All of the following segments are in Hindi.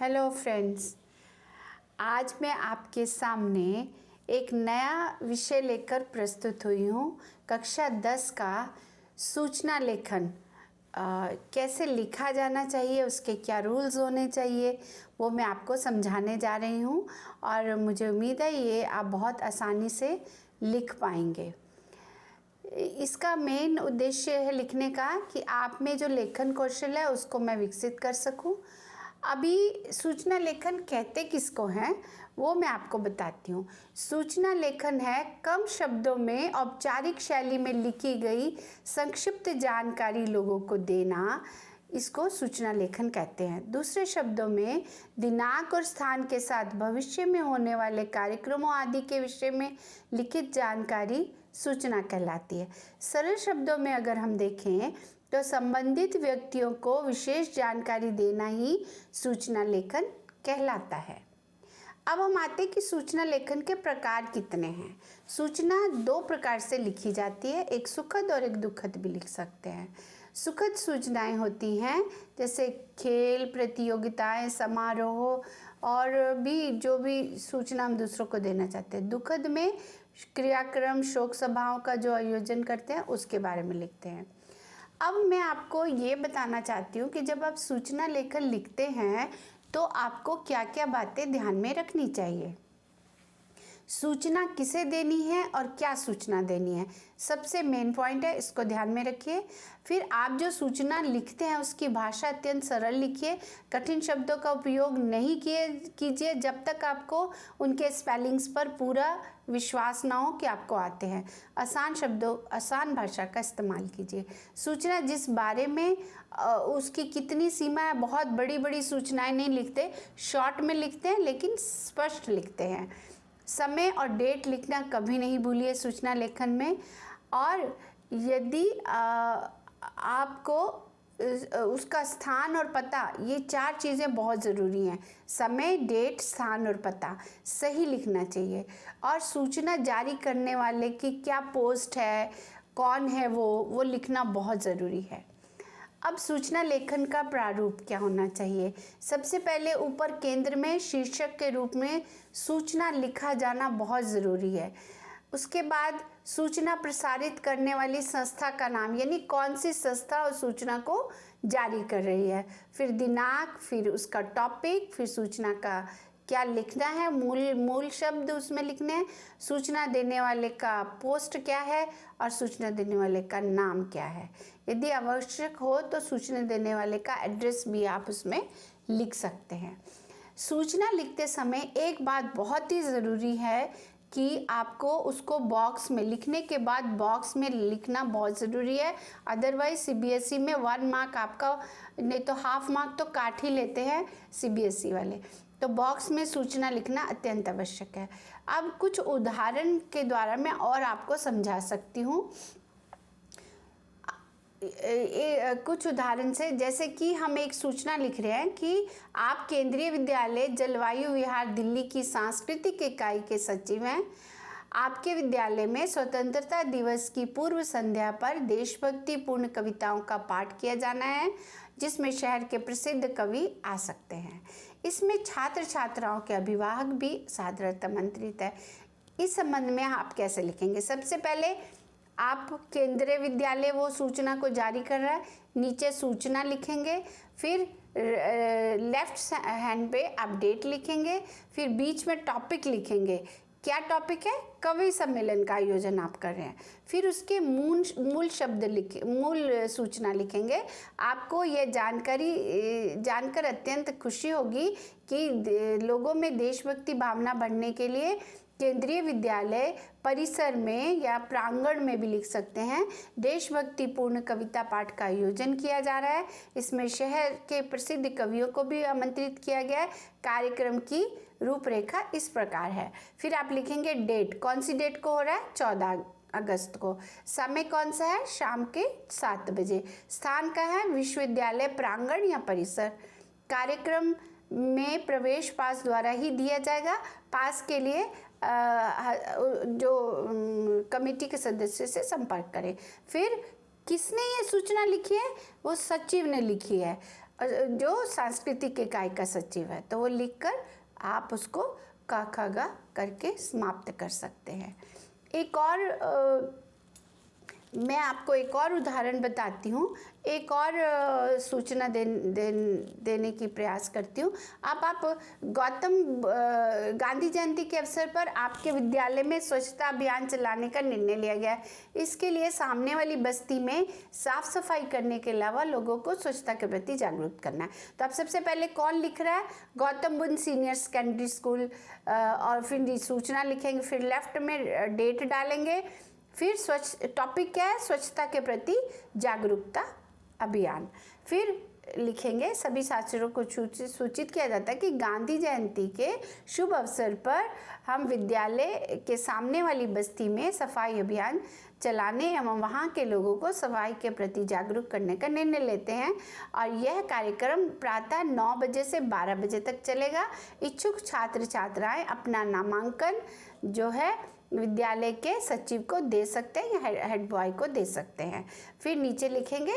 हेलो फ्रेंड्स, आज मैं आपके सामने एक नया विषय लेकर प्रस्तुत हुई हूँ। कक्षा 10 का सूचना लेखन कैसे लिखा जाना चाहिए, उसके क्या रूल्स होने चाहिए, वो मैं आपको समझाने जा रही हूँ और मुझे उम्मीद है ये आप बहुत आसानी से लिख पाएंगे। इसका मेन उद्देश्य है लिखने का कि आप में जो लेखन कौशल है उसको मैं विकसित कर सकूं। अभी सूचना लेखन कहते किसको हैं वो मैं आपको बताती हूँ। सूचना लेखन है कम शब्दों में औपचारिक शैली में लिखी गई संक्षिप्त जानकारी लोगों को देना, इसको सूचना लेखन कहते हैं। दूसरे शब्दों में दिनांक और स्थान के साथ भविष्य में होने वाले कार्यक्रमों आदि के विषय में लिखित जानकारी सूचना कहलाती है। सरल शब्दों में अगर हम देखें तो संबंधित व्यक्तियों को विशेष जानकारी देना ही सूचना लेखन कहलाता है। अब हम आते हैं कि सूचना लेखन के प्रकार कितने हैं। सूचना दो प्रकार से लिखी जाती है, एक सुखद और एक दुखद भी लिख सकते हैं। सुखद सूचनाएं होती हैं जैसे खेल, प्रतियोगिताएं, समारोह और भी जो भी सूचना हम दूसरों को देना चाहते हैं। दुखद में क्रियाक्रम, शोक सभाओं का जो आयोजन करते हैं उसके बारे में लिखते हैं। अब मैं आपको ये बताना चाहती हूँ कि जब आप सूचना लेखन लिखते हैं तो आपको क्या क्या बातें ध्यान में रखनी चाहिए। सूचना किसे देनी है और क्या सूचना देनी है, सबसे मेन पॉइंट है, इसको ध्यान में रखिए। फिर आप जो सूचना लिखते हैं उसकी भाषा अत्यंत सरल लिखिए, कठिन शब्दों का उपयोग नहीं कीजिए जब तक आपको उनके स्पेलिंग्स पर पूरा विश्वास ना हो कि आपको आते हैं। आसान शब्दों, आसान भाषा का इस्तेमाल कीजिए। सूचना जिस बारे में उसकी कितनी सीमा है, बहुत बड़ी बड़ी सूचनाएं नहीं लिखते, शॉर्ट में लिखते हैं लेकिन स्पष्ट लिखते हैं। समय और डेट लिखना कभी नहीं भूलिए सूचना लेखन में। और यदि आपको उसका स्थान और पता, ये चार चीज़ें बहुत ज़रूरी हैं। समय, डेट, स्थान और पता सही लिखना चाहिए। और सूचना जारी करने वाले की क्या पोस्ट है, कौन है वो लिखना बहुत ज़रूरी है। अब सूचना लेखन का प्रारूप क्या होना चाहिए। सबसे पहले ऊपर केंद्र में शीर्षक के रूप में सूचना लिखा जाना बहुत ज़रूरी है। उसके बाद सूचना प्रसारित करने वाली संस्था का नाम, यानी कौन सी संस्था उस सूचना को जारी कर रही है। फिर दिनांक, फिर उसका टॉपिक, फिर सूचना का क्या लिखना है, मूल शब्द उसमें लिखने हैं, सूचना देने वाले का पोस्ट क्या है और सूचना देने वाले का नाम क्या है। यदि आवश्यक हो तो सूचना देने वाले का एड्रेस भी आप उसमें लिख सकते हैं। सूचना लिखते समय एक बात बहुत ही ज़रूरी है कि आपको उसको बॉक्स में, लिखने के बाद बॉक्स में लिखना बहुत ज़रूरी है। अदरवाइज सीबीएसई में 1 मार्क आपका, नहीं तो हाफ मार्क तो काट ही लेते हैं सीबीएसई वाले। तो बॉक्स में सूचना लिखना अत्यंत आवश्यक है। अब कुछ उदाहरण के द्वारा मैं और आपको समझा सकती हूँ। कुछ उदाहरण से, जैसे कि हम एक सूचना लिख रहे हैं कि आप केंद्रीय विद्यालय जलवायु विहार दिल्ली की सांस्कृतिक इकाई के सचिव हैं। आपके विद्यालय में स्वतंत्रता दिवस की पूर्व संध्या पर देशभक्ति पूर्ण कविताओं का पाठ किया जाना है जिसमें शहर के प्रसिद्ध कवि आ सकते हैं। इसमें छात्र छात्राओं के अभिभावक भी सादरता आमंत्रित है। इस संबंध में आप कैसे लिखेंगे। सबसे पहले आप केंद्रीय विद्यालय वो सूचना को जारी कर रहा है, नीचे सूचना लिखेंगे, फिर लेफ्ट हैंड पे आप डेट लिखेंगे, फिर बीच में टॉपिक लिखेंगे। क्या टॉपिक है, कवि सम्मेलन का आयोजन आप कर रहे हैं। फिर उसके मूल शब्द लिखे, मूल सूचना लिखेंगे। आपको यह जानकारी जानकर अत्यंत खुशी होगी कि लोगों में देशभक्ति भावना बढ़ने के लिए केंद्रीय विद्यालय परिसर में या प्रांगण में भी लिख सकते हैं, देशभक्ति पूर्ण कविता पाठ का आयोजन किया जा रहा है। इसमें शहर के प्रसिद्ध कवियों को भी आमंत्रित किया गया है। कार्यक्रम की रूपरेखा इस प्रकार है। फिर आप लिखेंगे डेट, कौन सी डेट को हो रहा है, 14 अगस्त को। समय कौन सा है, शाम के 7 बजे। स्थान का है, विश्वविद्यालय प्रांगण या परिसर। कार्यक्रम में प्रवेश पास द्वारा ही दिया जाएगा। पास के लिए जो कमेटी के सदस्य से संपर्क करें। फिर किसने ये सूचना लिखी है, वो सचिव ने लिखी है। जो सांस्कृतिक इकाई का सचिव है, तो वो लिखकर आप उसको क ख ग करके समाप्त कर सकते हैं। एक और मैं आपको एक और उदाहरण बताती हूँ, एक और सूचना देने की प्रयास करती हूँ। आप गांधी जयंती के अवसर पर आपके विद्यालय में स्वच्छता अभियान चलाने का निर्णय लिया गया है। इसके लिए सामने वाली बस्ती में साफ सफाई करने के अलावा लोगों को स्वच्छता के प्रति जागरूक करना है। तो अब सबसे पहले कौन लिख रहा है? Gautam Buddha senior secondary school, और फिर सूचना लिखेंगे, फिर लेफ्ट में डेट डालेंगे, फिर टॉपिक क्या है? स्वच्छता के प्रति जागरूकता अभियान। फिर लिखेंगे सभी छात्रों को सूचित किया जाता है कि गांधी जयंती के शुभ अवसर पर हम विद्यालय के सामने वाली बस्ती में सफाई अभियान चलाने एवं वहाँ के लोगों को सफाई के प्रति जागरूक करने का निर्णय लेते हैं। और यह कार्यक्रम प्रातः 9 बजे से 12 बजे तक चलेगा। इच्छुक छात्र छात्राएं अपना नामांकन जो है विद्यालय के सचिव को दे सकते हैं या हेड बॉय को दे सकते हैं। फिर नीचे लिखेंगे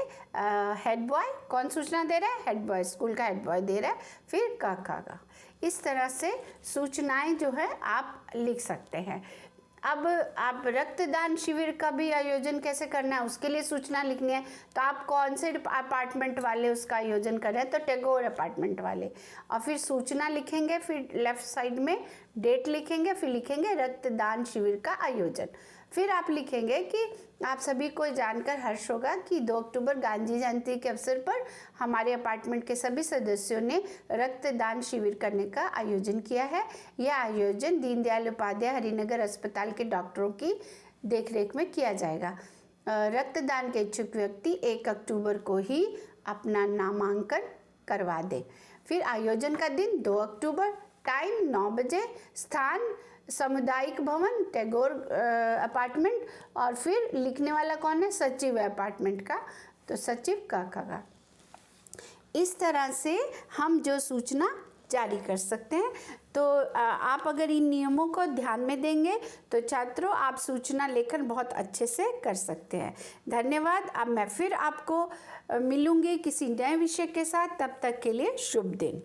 हेड बॉय, कौन सूचना दे रहा है? हेड बॉय, स्कूल का हेड बॉय दे रहा है। फिर क। इस तरह से सूचनाएं जो है आप लिख सकते हैं। अब आप रक्तदान शिविर का भी आयोजन कैसे करना है उसके लिए सूचना लिखनी है। तो आप कौन से अपार्टमेंट वाले उसका आयोजन कर रहे हैं? तो टैगोर अपार्टमेंट वाले। और फिर सूचना लिखेंगे, फिर लेफ्ट साइड में डेट लिखेंगे, फिर लिखेंगे रक्तदान शिविर का आयोजन। फिर आप लिखेंगे कि आप सभी को जानकर हर्ष होगा कि 2 अक्टूबर गांधी जयंती के अवसर पर हमारे अपार्टमेंट के सभी सदस्यों ने रक्तदान शिविर करने का आयोजन किया है। यह आयोजन दीनदयाल उपाध्याय हरिनगर अस्पताल के डॉक्टरों की देखरेख में किया जाएगा। रक्तदान के इच्छुक व्यक्ति 1 अक्टूबर को ही अपना नामांकन करवा दे। फिर आयोजन का दिन 2 अक्टूबर, टाइम 9 बजे, स्थान सामुदायिक भवन टैगोर अपार्टमेंट। और फिर लिखने वाला कौन है? सचिव है अपार्टमेंट का, तो सचिव का। इस तरह से हम जो सूचना जारी कर सकते हैं। तो आप अगर इन नियमों को ध्यान में देंगे तो छात्रों आप सूचना लेखन बहुत अच्छे से कर सकते हैं। धन्यवाद। अब मैं फिर आपको मिलूंगी किसी नए विषय के साथ। तब तक के लिए शुभ दिन।